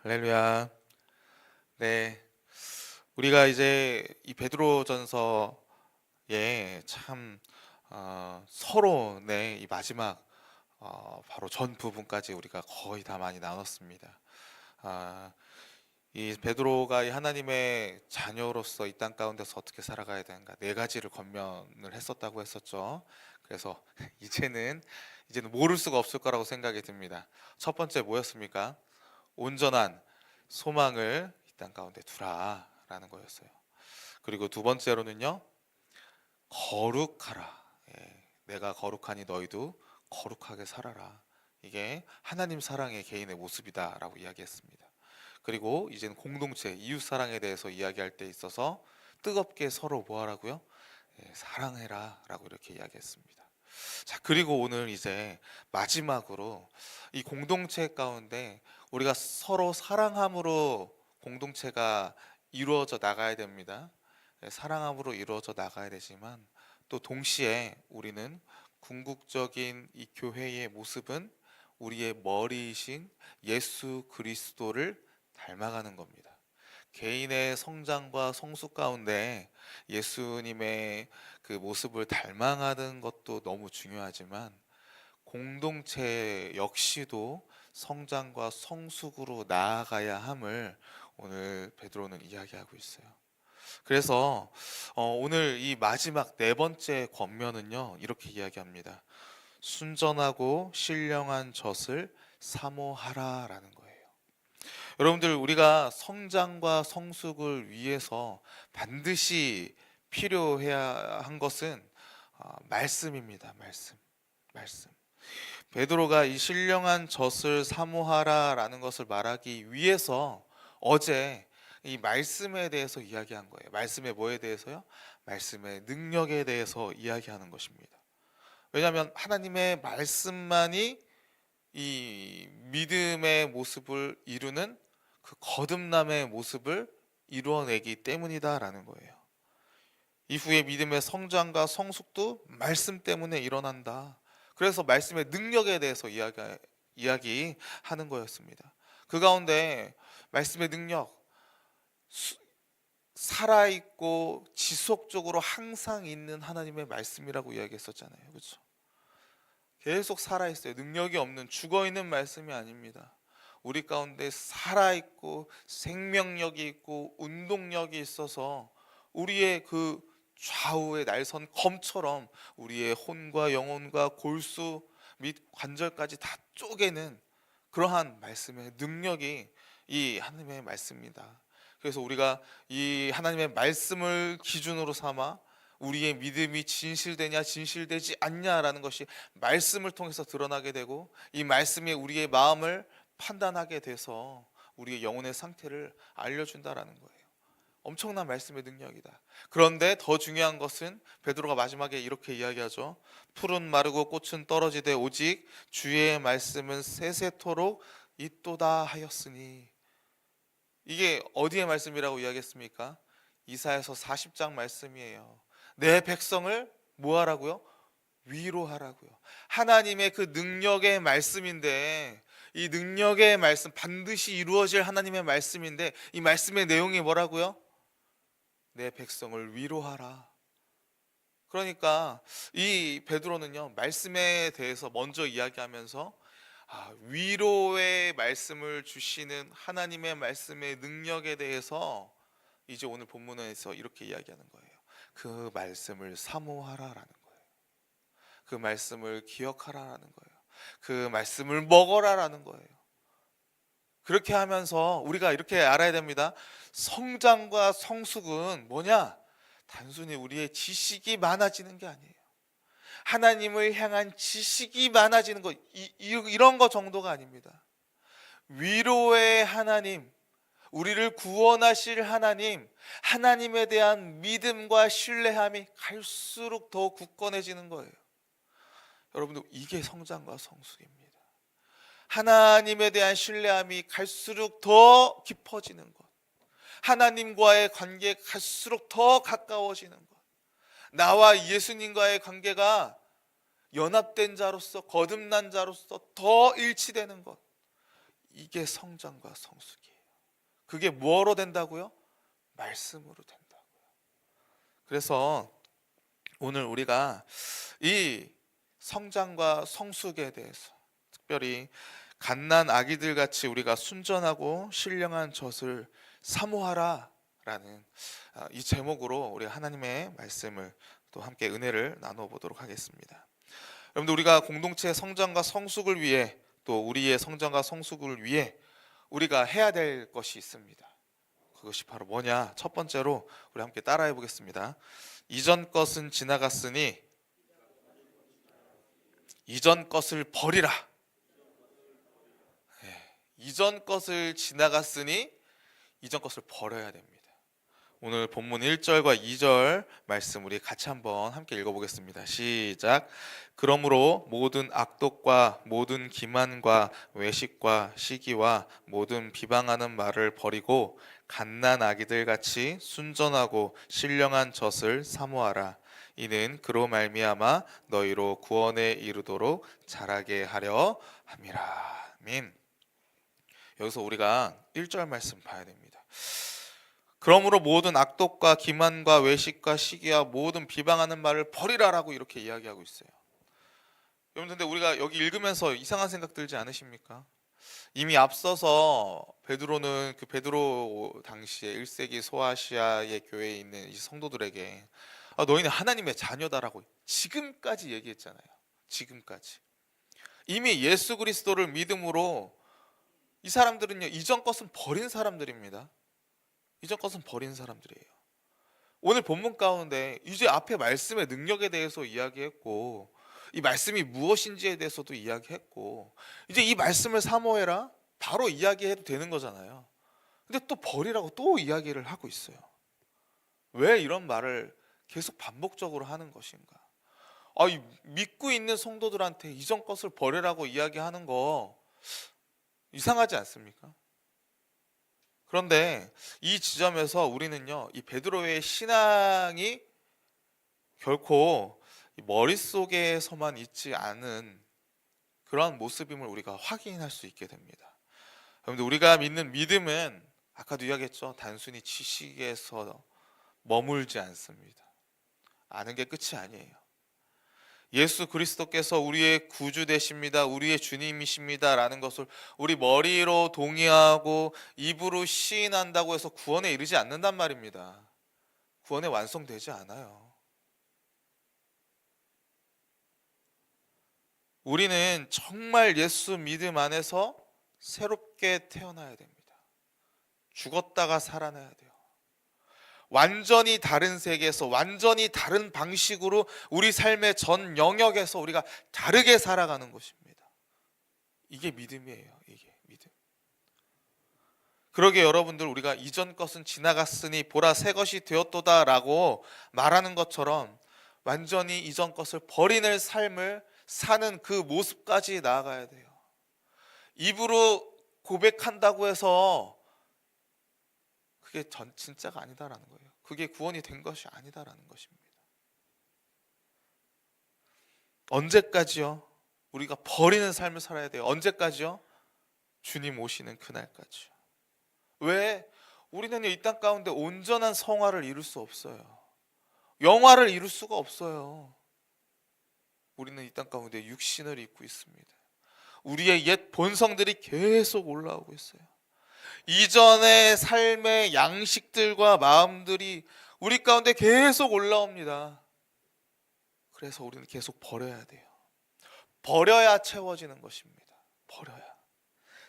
할렐루야. 네, 우리가 이제 이 베드로전서에 참 서로 이 마지막 바로 전 부분까지 우리가 거의 다 많이 나눴습니다. 아, 이 베드로가 이 하나님의 자녀로서 이 땅 가운데서 어떻게 살아가야 되는가 네 가지를 권면을 했었다고 했었죠. 그래서 이제는 모를 수가 없을 거라고 생각이 듭니다. 첫 번째 뭐였습니까? 온전한 소망을 이 땅 가운데 두라라는 거였어요. 그리고 두 번째로는요, 거룩하라. 내가 거룩하니 너희도 거룩하게 살아라. 이게 하나님 사랑의 개인의 모습이다라고 이야기했습니다. 그리고 이제는 공동체, 이웃 사랑에 대해서 이야기할 때 있어서 뜨겁게 서로 뭐하라고요? 사랑해라라고 이렇게 이야기했습니다. 자, 그리고 오늘 이제 마지막으로 이 공동체 가운데 우리가 서로 사랑함으로 공동체가 이루어져 나가야 됩니다. 사랑함으로 이루어져 나가야 되지만 또 동시에 우리는 궁극적인 이 교회의 모습은 우리의 머리이신 예수 그리스도를 닮아가는 겁니다. 개인의 성장과 성숙 가운데 예수님의 그 모습을 닮아가는 것도 너무 중요하지만 공동체 역시도 성장과 성숙으로 나아가야 함을 오늘 베드로는 이야기하고 있어요. 그래서 오늘 이 마지막 네 번째 권면은요, 이렇게 이야기합니다. 순전하고 신령한 젖을 사모하라라는 거예요. 여러분들, 우리가 성장과 성숙을 위해서 반드시 필요해야 한 것은 말씀입니다. 말씀. 베드로가 이 신령한 젖을 사모하라라는 것을 말하기 위해서 어제 이 말씀에 대해서 이야기한 거예요. 말씀의 뭐에 대해서요? 말씀의 능력에 대해서 이야기하는 것입니다. 왜냐하면 하나님의 말씀만이 이 믿음의 모습을 이루는 그 거듭남의 모습을 이루어내기 때문이다라는 거예요. 이후에 믿음의 성장과 성숙도 말씀 때문에 일어난다. 그래서 말씀의 능력에 대해서 이야기하는 거였습니다. 그 가운데 말씀의 능력, 살아있고 지속적으로 항상 있는 하나님의 말씀이라고 이야기했었잖아요. 그렇죠? 계속 살아있어요. 능력이 없는 죽어있는 말씀이 아닙니다. 우리 가운데 살아있고 생명력이 있고 운동력이 있어서 우리의 그 좌우의 날선 검처럼 우리의 혼과 영혼과 골수 및 관절까지 다 쪼개는 그러한 말씀의 능력이 이 하나님의 말씀입니다. 그래서 우리가 이 하나님의 말씀을 기준으로 삼아 우리의 믿음이 진실되냐 진실되지 않냐라는 것이 말씀을 통해서 드러나게 되고, 이 말씀이 우리의 마음을 판단하게 돼서 우리의 영혼의 상태를 알려준다라는 거예요. 엄청난 말씀의 능력이다. 그런데 더 중요한 것은 베드로가 마지막에 이렇게 이야기하죠. 풀은 마르고 꽃은 떨어지되 오직 주의 말씀은 세세토록 있도다 하였으니. 이게 어디의 말씀이라고 이야기했습니까? 이사야서 40장 말씀이에요. 내 백성을 뭐하라고요? 위로하라고요. 하나님의 그 능력의 말씀인데, 이 능력의 말씀, 반드시 이루어질 하나님의 말씀인데, 이 말씀의 내용이 뭐라고요? 내 백성을 위로하라. 그러니까 이 베드로는요, 말씀에 대해서 먼저 이야기하면서 위로의 말씀을 주시는 하나님의 말씀의 능력에 대해서 이제 오늘 본문에서 이렇게 이야기하는 거예요. 그 말씀을 사모하라라는 거예요. 그 말씀을 기억하라라는 거예요. 그 말씀을 먹어라라는 거예요. 그렇게 하면서 우리가 이렇게 알아야 됩니다. 성장과 성숙은 뭐냐? 단순히 우리의 지식이 많아지는 게 아니에요. 하나님을 향한 지식이 많아지는 것, 이런 거 정도가 아닙니다. 위로의 하나님, 우리를 구원하실 하나님, 하나님에 대한 믿음과 신뢰함이 갈수록 더 굳건해지는 거예요. 여러분들, 이게 성장과 성숙입니다. 하나님에 대한 신뢰함이 갈수록 더 깊어지는 것, 하나님과의 관계가 갈수록 더 가까워지는 것, 나와 예수님과의 관계가 연합된 자로서, 거듭난 자로서 더 일치되는 것, 이게 성장과 성숙이에요. 그게 뭐로 된다고요? 말씀으로 된다고요. 그래서 오늘 우리가 이 성장과 성숙에 대해서, 특별히 갓난 아기들 같이 우리가 순전하고 신령한 젖을 사모하라 라는 이 제목으로 우리 하나님의 말씀을 또 함께 은혜를 나눠 보도록 하겠습니다. 여러분들, 우리가 공동체의 성장과 성숙을 위해, 또 우리의 성장과 성숙을 위해 우리가 해야 될 것이 있습니다. 그것이 바로 뭐냐? 첫 번째로 우리 함께 따라해 보겠습니다. 이전 것은 지나갔으니 이전 것을 버리라. 이전 것을 지나갔으니 이전 것을 버려야 됩니다. 오늘 본문 1절과 2절 말씀 우리 같이 한번 함께 읽어보겠습니다. 시작. 그러므로 모든 악독과 모든 기만과 외식과 시기와 모든 비방하는 말을 버리고 갓난 아기들 같이 순전하고 신령한 젖을 사모하라. 이는 그로 말미암아 너희로 구원에 이르도록 자라게 하려 함이라. 아멘. 여기서 우리가 1절 말씀 봐야 됩니다. 그러므로 모든 악독과 기만과 외식과 시기와 모든 비방하는 말을 버리라라고 이렇게 이야기하고 있어요. 여러분, 근데 우리가 여기 읽으면서 이상한 생각 들지 않으십니까? 이미 앞서서 베드로는 그 베드로 당시에 1세기 소아시아의 교회에 있는 이 성도들에게 너희는 하나님의 자녀다라고 지금까지 얘기했잖아요. 지금까지. 이미 예수 그리스도를 믿음으로 이 사람들은요, 이전 것은 버린 사람들입니다. 이전 것은 버린 사람들이에요. 오늘 본문 가운데 이제 앞에 말씀의 능력에 대해서 이야기했고, 이 말씀이 무엇인지에 대해서도 이야기했고, 이제 이 말씀을 사모해라 바로 이야기해도 되는 거잖아요. 근데 또 버리라고 또 이야기를 하고 있어요. 왜 이런 말을 계속 반복적으로 하는 것인가? 이 믿고 있는 성도들한테 이전 것을 버리라고 이야기하는 거 이상하지 않습니까? 그런데 이 지점에서 우리는요, 이 베드로의 신앙이 결코 머릿속에서만 있지 않은 그런 모습임을 우리가 확인할 수 있게 됩니다. 여러분들, 우리가 믿는 믿음은 아까도 이야기했죠. 단순히 지식에서 머물지 않습니다. 아는 게 끝이 아니에요. 예수 그리스도께서 우리의 구주 되십니다, 우리의 주님이십니다 라는 것을 우리 머리로 동의하고 입으로 시인한다고 해서 구원에 이르지 않는단 말입니다. 구원에 완성되지 않아요. 우리는 정말 예수 믿음 안에서 새롭게 태어나야 됩니다. 죽었다가 살아나야 돼요. 완전히 다른 세계에서, 완전히 다른 방식으로 우리 삶의 전 영역에서 우리가 다르게 살아가는 것입니다. 이게 믿음이에요. 이게 믿음. 그러게 여러분들, 우리가 이전 것은 지나갔으니 보라 새 것이 되었도다 라고 말하는 것처럼 완전히 이전 것을 버리는 삶을 사는 그 모습까지 나아가야 돼요. 입으로 고백한다고 해서 그게 진짜가 아니다라는 거예요. 그게 구원이 된 것이 아니다라는 것입니다. 언제까지요? 우리가 버리는 삶을 살아야 돼요. 언제까지요? 주님 오시는 그날까지요. 왜? 우리는 이 땅 가운데 온전한 성화를 이룰 수 없어요. 영화를 이룰 수가 없어요. 우리는 이 땅 가운데 육신을 입고 있습니다. 우리의 옛 본성들이 계속 올라오고 있어요. 이전의 삶의 양식들과 마음들이 우리 가운데 계속 올라옵니다. 그래서 우리는 계속 버려야 돼요. 버려야 채워지는 것입니다. 버려야.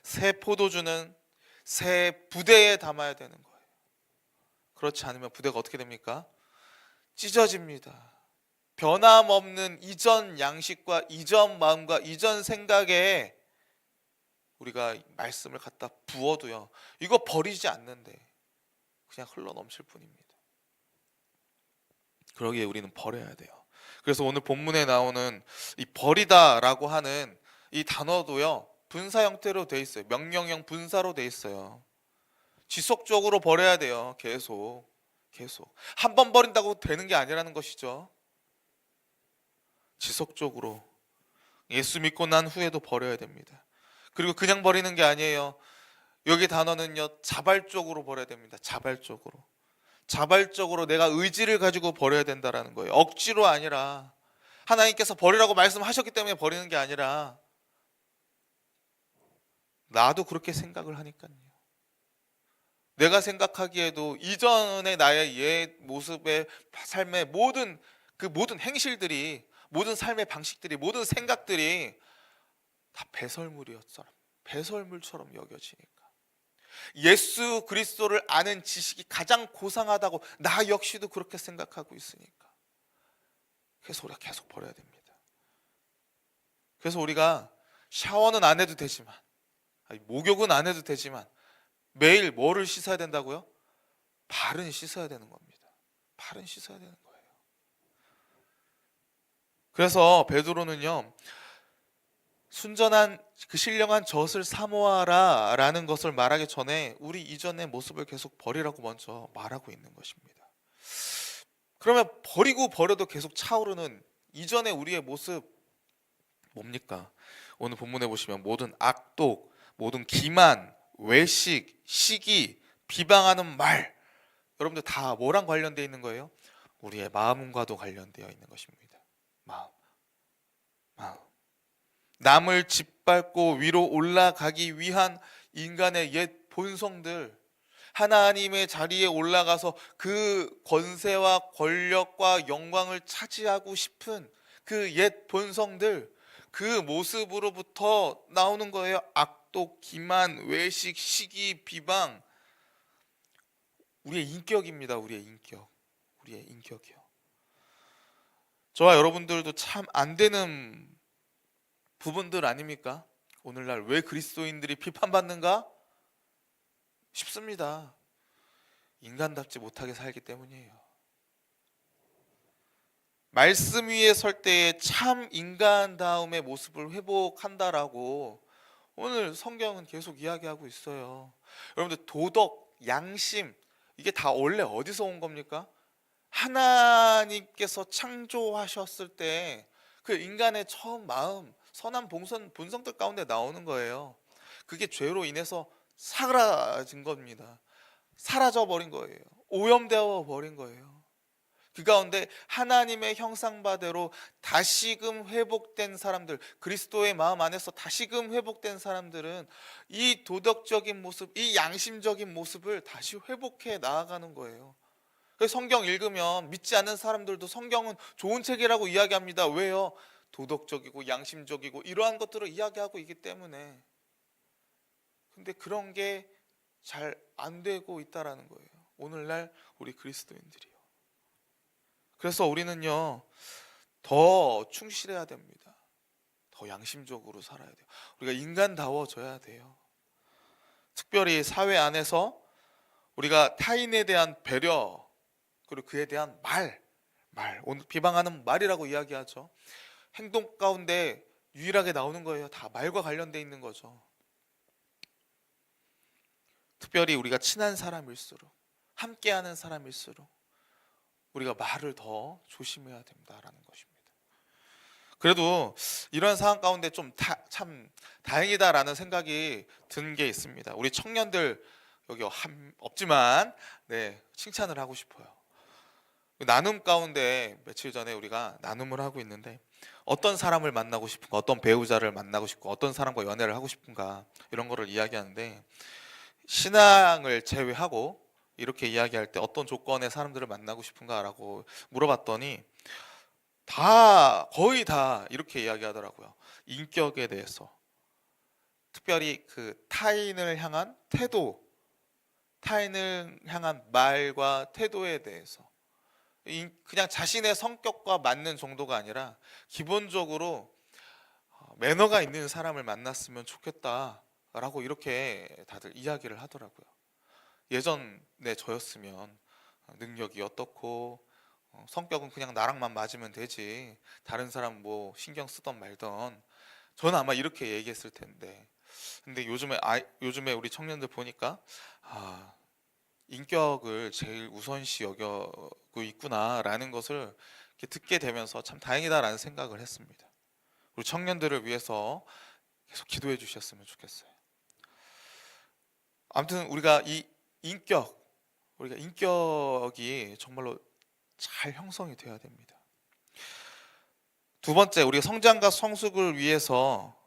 새 포도주는 새 부대에 담아야 되는 거예요. 그렇지 않으면 부대가 어떻게 됩니까? 찢어집니다. 변함없는 이전 양식과 이전 마음과 이전 생각에 우리가 말씀을 갖다 부어도요, 이거 버리지 않는데 그냥 흘러 넘칠 뿐입니다. 그러기에 우리는 버려야 돼요. 그래서 오늘 본문에 나오는 이 버리다라고 하는 이 단어도요, 분사 형태로 돼 있어요. 명령형 분사로 돼 있어요. 지속적으로 버려야 돼요. 계속 한 번 버린다고 되는 게 아니라는 것이죠. 지속적으로 예수 믿고 난 후에도 버려야 됩니다. 그리고 그냥 버리는 게 아니에요. 여기 단어는요, 자발적으로 버려야 됩니다. 자발적으로. 자발적으로 내가 의지를 가지고 버려야 된다라는 거예요. 억지로 아니라, 하나님께서 버리라고 말씀하셨기 때문에 버리는 게 아니라, 나도 그렇게 생각을 하니까요. 내가 생각하기에도 이전의 나의 옛 모습의 삶의 모든 행실들이, 모든 삶의 방식들이, 모든 생각들이 다 배설물이었어요. 배설물처럼 여겨지니까. 예수 그리스도를 아는 지식이 가장 고상하다고 나 역시도 그렇게 생각하고 있으니까. 그래서 우리가 계속 버려야 됩니다. 그래서 우리가 샤워는 안 해도 되지만, 목욕은 안 해도 되지만, 매일 뭐를 씻어야 된다고요? 발은 씻어야 되는 겁니다. 발은 씻어야 되는 거예요. 그래서 베드로는요, 순전한 그 신령한 젖을 사모하라 라는 것을 말하기 전에 우리 이전의 모습을 계속 버리라고 먼저 말하고 있는 것입니다. 그러면 버리고 버려도 계속 차오르는 이전의 우리의 모습 뭡니까? 오늘 본문에 보시면 모든 악독, 모든 기만, 외식, 시기, 비방하는 말, 여러분들 다 뭐랑 관련되어 있는 거예요? 우리의 마음과도 관련되어 있는 것입니다. 마음. 남을 짓밟고 위로 올라가기 위한 인간의 옛 본성들, 하나님의 자리에 올라가서 그 권세와 권력과 영광을 차지하고 싶은 그 옛 본성들, 그 모습으로부터 나오는 거예요. 악독, 기만, 외식, 시기, 비방. 우리의 인격입니다. 우리의 인격. 우리의 인격이요. 저와 여러분들도 참 안 되는 부분들 아닙니까? 오늘날 왜 그리스도인들이 비판받는가? 쉽습니다. 인간답지 못하게 살기 때문이에요. 말씀 위에 설 때에 참 인간다움의 모습을 회복한다라고 오늘 성경은 계속 이야기하고 있어요. 여러분들 도덕, 양심, 이게 다 원래 어디서 온 겁니까? 하나님께서 창조하셨을 때 그 인간의 처음 마음, 선한 본성들 가운데 나오는 거예요. 그게 죄로 인해서 사라진 겁니다. 사라져 버린 거예요. 오염되어 버린 거예요. 그 가운데 하나님의 형상바대로 다시금 회복된 사람들, 그리스도의 마음 안에서 다시금 회복된 사람들은 이 도덕적인 모습, 이 양심적인 모습을 다시 회복해 나아가는 거예요. 그래서 성경 읽으면 믿지 않는 사람들도 성경은 좋은 책이라고 이야기합니다. 왜요? 도덕적이고 양심적이고 이러한 것들을 이야기하고 있기 때문에. 근데 그런 게 잘 안 되고 있다라는 거예요. 오늘날 우리 그리스도인들이요. 그래서 우리는요, 더 충실해야 됩니다. 더 양심적으로 살아야 돼요. 우리가 인간다워져야 돼요. 특별히 사회 안에서 우리가 타인에 대한 배려, 그리고 그에 대한 오늘 비방하는 말이라고 이야기하죠. 행동 가운데 유일하게 나오는 거예요. 다 말과 관련돼 있는 거죠. 특별히 우리가 친한 사람일수록, 함께하는 사람일수록 우리가 말을 더 조심해야 된다라는 것입니다. 그래도 이런 상황 가운데 참 다행이다라는 생각이 든 게 있습니다. 우리 청년들 여기 없지만 칭찬을 하고 싶어요. 나눔 가운데 며칠 전에 우리가 나눔을 하고 있는데 어떤 사람을 만나고 싶은가, 어떤 배우자를 만나고 싶고 어떤 사람과 연애를 하고 싶은가 이런 거를 이야기하는데 신앙을 제외하고 이렇게 이야기할 때 어떤 조건의 사람들을 만나고 싶은가라고 물어봤더니 거의 다 이렇게 이야기하더라고요. 인격에 대해서, 특별히 그 타인을 향한 태도, 타인을 향한 말과 태도에 대해서 그냥 자신의 성격과 맞는 정도가 아니라 기본적으로 매너가 있는 사람을 만났으면 좋겠다라고 이렇게 다들 이야기를 하더라고요. 예전에 저였으면 능력이 어떻고 성격은 그냥 나랑만 맞으면 되지 다른 사람 뭐 신경 쓰던 말던 저는 아마 이렇게 얘기했을 텐데, 근데 요즘에 우리 청년들 보니까 인격을 제일 우선시 여기고 있구나라는 것을 이렇게 듣게 되면서 참 다행이다라는 생각을 했습니다. 우리 청년들을 위해서 계속 기도해 주셨으면 좋겠어요. 아무튼 우리가 우리가 인격이 정말로 잘 형성이 되어야 됩니다. 두 번째, 우리가 성장과 성숙을 위해서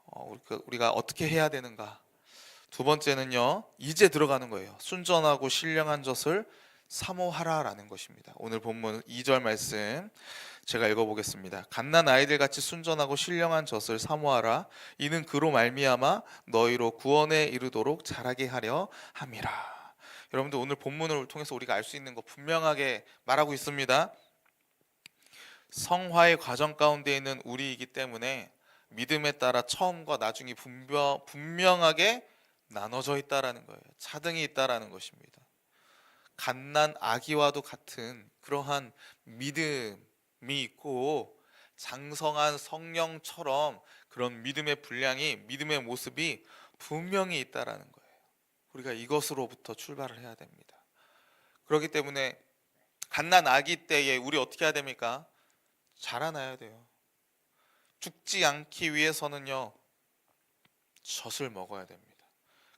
우리가 어떻게 해야 되는가? 두 번째는요, 이제 들어가는 거예요. 순전하고 신령한 젖을 사모하라라는 것입니다. 오늘 본문 2절 말씀 제가 읽어보겠습니다. 갓난 아이들 같이 순전하고 신령한 젖을 사모하라. 이는 그로 말미암아 너희로 구원에 이르도록 자라게 하려 함이라. 여러분들, 오늘 본문을 통해서 우리가 알 수 있는 거 분명하게 말하고 있습니다. 성화의 과정 가운데 있는 우리이기 때문에 믿음에 따라 처음과 나중이 분명하게 나눠져 있다라는 거예요. 차등이 있다라는 것입니다. 갓난 아기와도 같은 그러한 믿음이 있고, 장성한 성령처럼 그런 믿음의 분량이, 믿음의 모습이 분명히 있다라는 거예요. 우리가 이것으로부터 출발을 해야 됩니다. 그렇기 때문에 갓난 아기 때에 우리 어떻게 해야 됩니까? 자라나야 돼요. 죽지 않기 위해서는요, 젖을 먹어야 됩니다.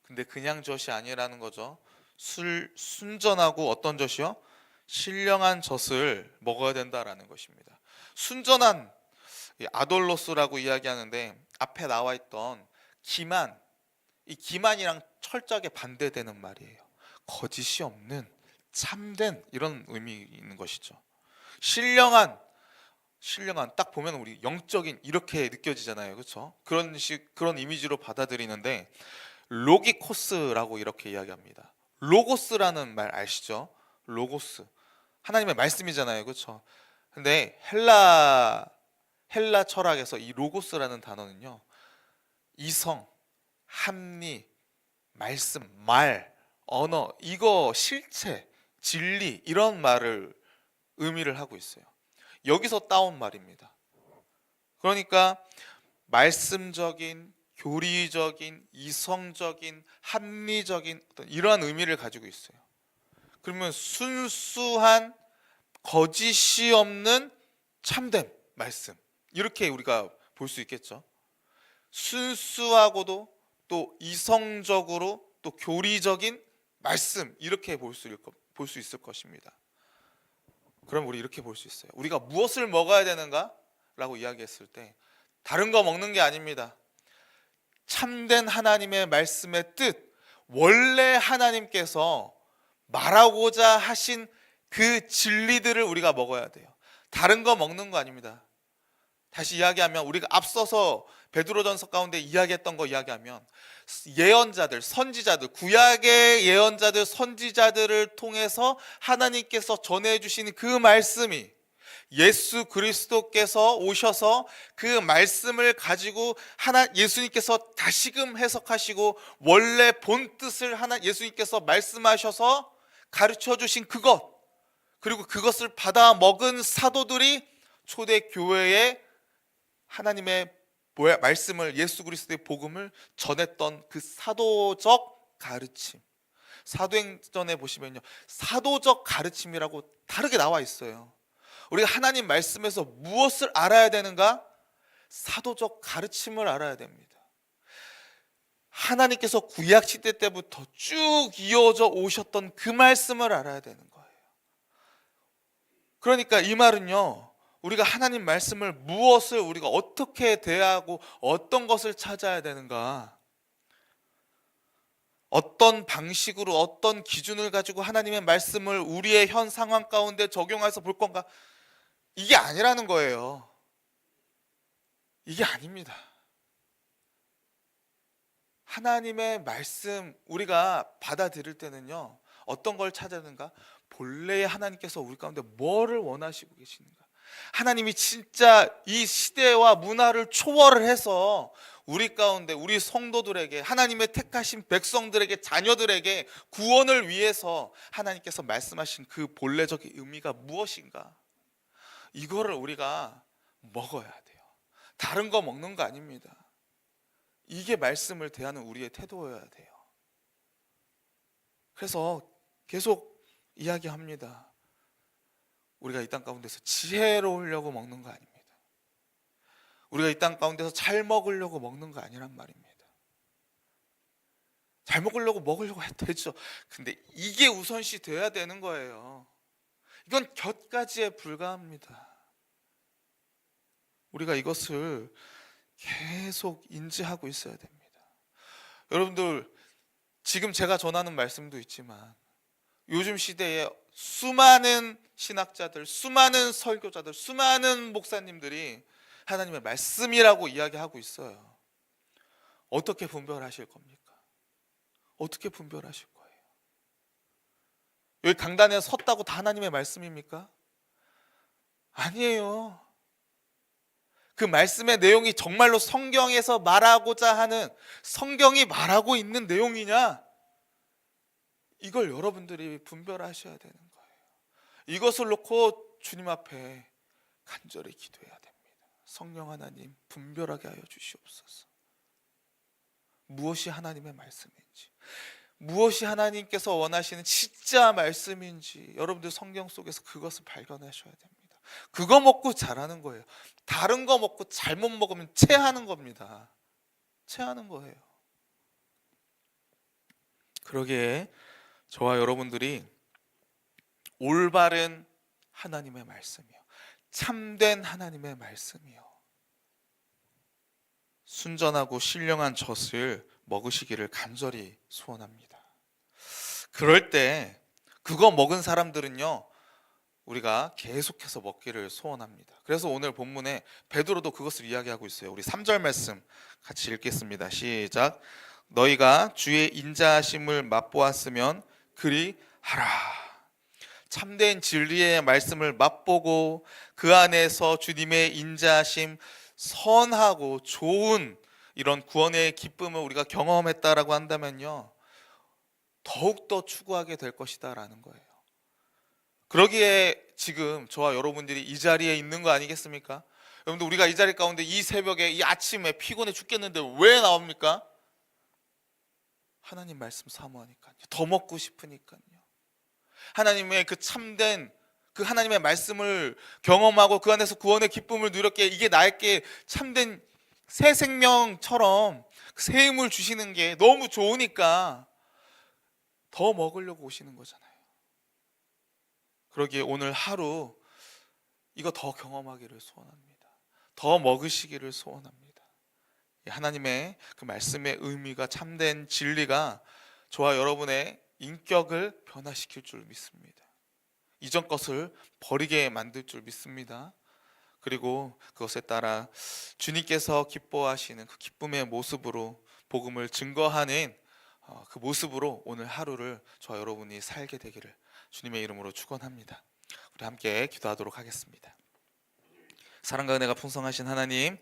근데 그냥 젖이 아니라는 거죠. 순전하고 어떤 젖이요? 신령한 젖을 먹어야 된다라는 것입니다. 순전한, 아돌로스라고 이야기하는데 앞에 나와 있던 기만, 이 기만이랑 철저하게 반대되는 말이에요. 거짓이 없는, 참된, 이런 의미 있는 것이죠. 신령한 딱 보면 우리 영적인 이렇게 느껴지잖아요. 그렇죠? 그런 이미지로 받아들이는데, 로기코스라고 이렇게 이야기합니다. 로고스라는 말 아시죠? 로고스, 하나님의 말씀이잖아요. 그렇죠? 근데 헬라 철학에서 이 로고스라는 단어는요, 이성, 합리, 말씀, 말, 언어, 이거 실체, 진리, 이런 말을 의미를 하고 있어요. 여기서 따온 말입니다. 그러니까 말씀적인, 교리적인, 이성적인, 합리적인 어떤 이러한 의미를 가지고 있어요. 그러면 순수한, 거짓이 없는 참된 말씀, 이렇게 우리가 볼 수 있겠죠. 순수하고도 또 이성적으로 또 교리적인 말씀, 이렇게 볼 수 있을 것입니다. 그럼 우리 이렇게 볼 수 있어요. 우리가 무엇을 먹어야 되는가? 라고 이야기했을 때 다른 거 먹는 게 아닙니다. 참된 하나님의 말씀의 뜻, 원래 하나님께서 말하고자 하신 그 진리들을 우리가 먹어야 돼요. 다른 거 먹는 거 아닙니다. 다시 이야기하면, 우리가 앞서서 베드로전서 가운데 이야기했던 거 이야기하면, 예언자들, 선지자들, 구약의 예언자들, 선지자들을 통해서 하나님께서 전해주신 그 말씀이, 예수 그리스도께서 오셔서 그 말씀을 가지고 예수님께서 다시금 해석하시고 원래 본 뜻을 예수님께서 말씀하셔서 가르쳐 주신 그것, 그리고 그것을 받아 먹은 사도들이 초대 교회에 하나님의 말씀을, 예수 그리스도의 복음을 전했던 그 사도적 가르침, 사도행전에 보시면요, 사도적 가르침이라고 다르게 나와 있어요. 우리가 하나님 말씀에서 무엇을 알아야 되는가? 사도적 가르침을 알아야 됩니다. 하나님께서 구약 시대 때부터 쭉 이어져 오셨던 그 말씀을 알아야 되는 거예요. 그러니까 이 말은요, 우리가 하나님 말씀을, 무엇을 우리가 어떻게 대하고 어떤 것을 찾아야 되는가, 어떤 방식으로, 어떤 기준을 가지고 하나님의 말씀을 우리의 현 상황 가운데 적용해서 볼 건가, 이게 아니라는 거예요. 이게 아닙니다. 하나님의 말씀 우리가 받아들일 때는요, 어떤 걸 찾아야 되는가? 본래의 하나님께서 우리 가운데 뭐를 원하시고 계시는가? 하나님이 진짜 이 시대와 문화를 초월을 해서 우리 가운데, 우리 성도들에게, 하나님의 택하신 백성들에게, 자녀들에게 구원을 위해서 하나님께서 말씀하신 그 본래적인 의미가 무엇인가? 이거를 우리가 먹어야 돼요. 다른 거 먹는 거 아닙니다. 이게 말씀을 대하는 우리의 태도여야 돼요. 그래서 계속 이야기합니다. 우리가 이 땅 가운데서 지혜로우려고 먹는 거 아닙니다. 우리가 이 땅 가운데서 잘 먹으려고 먹는 거 아니란 말입니다. 잘 먹으려고 해도 되죠. 근데 이게 우선시 돼야 되는 거예요. 이건 곁가지에 불과합니다. 우리가 이것을 계속 인지하고 있어야 됩니다. 여러분들, 지금 제가 전하는 말씀도 있지만 요즘 시대에 수많은 신학자들, 수많은 설교자들, 수많은 목사님들이 하나님의 말씀이라고 이야기하고 있어요. 어떻게 분별하실 겁니까? 어떻게 분별하실 거예요? 여기 강단에 섰다고 다 하나님의 말씀입니까? 아니에요. 그 말씀의 내용이 정말로 성경에서 말하고자 하는, 성경이 말하고 있는 내용이냐? 이걸 여러분들이 분별하셔야 되는 거예요. 이것을 놓고 주님 앞에 간절히 기도해야 됩니다. 성령 하나님, 분별하게 하여 주시옵소서. 무엇이 하나님의 말씀인지, 무엇이 하나님께서 원하시는 진짜 말씀인지 여러분들 성경 속에서 그것을 발견하셔야 됩니다. 그거 먹고 자라는 거예요. 다른 거 먹고 잘못 먹으면 체하는 겁니다. 체하는 거예요. 그러기에 저와 여러분들이 올바른 하나님의 말씀이요, 참된 하나님의 말씀이요, 순전하고 신령한 젖을 먹으시기를 간절히 소원합니다. 그럴 때 그거 먹은 사람들은요, 우리가 계속해서 먹기를 소원합니다. 그래서 오늘 본문에 베드로도 그것을 이야기하고 있어요. 우리 3절 말씀 같이 읽겠습니다. 시작. 너희가 주의 인자하심을 맛보았으면 그리 하라. 참된 진리의 말씀을 맛보고 그 안에서 주님의 인자하심, 선하고 좋은 이런 구원의 기쁨을 우리가 경험했다라고 한다면요, 더욱더 추구하게 될 것이다 라는 거예요. 그러기에 지금 저와 여러분들이 이 자리에 있는 거 아니겠습니까? 여러분들, 우리가 이 자리 가운데 이 새벽에, 이 아침에 피곤해 죽겠는데 왜 나옵니까? 하나님 말씀 사모하니까요. 더 먹고 싶으니까요. 하나님의 그 참된 그 하나님의 말씀을 경험하고 그 안에서 구원의 기쁨을 누렸기에 이게 나에게 참된 새 생명처럼 새 힘을 주시는 게 너무 좋으니까 더 먹으려고 오시는 거잖아요. 그러기에 오늘 하루 이거 더 경험하기를 소원합니다. 더 먹으시기를 소원합니다. 하나님의 그 말씀의 의미가, 참된 진리가 저와 여러분의 인격을 변화시킬 줄 믿습니다. 이전 것을 버리게 만들 줄 믿습니다. 그리고 그것에 따라 주님께서 기뻐하시는 그 기쁨의 모습으로 복음을 증거하는 그 모습으로 오늘 하루를 저와 여러분이 살게 되기를 주님의 이름으로 축원합니다. 우리 함께 기도하도록 하겠습니다. 사랑과 은혜가 풍성하신 하나님,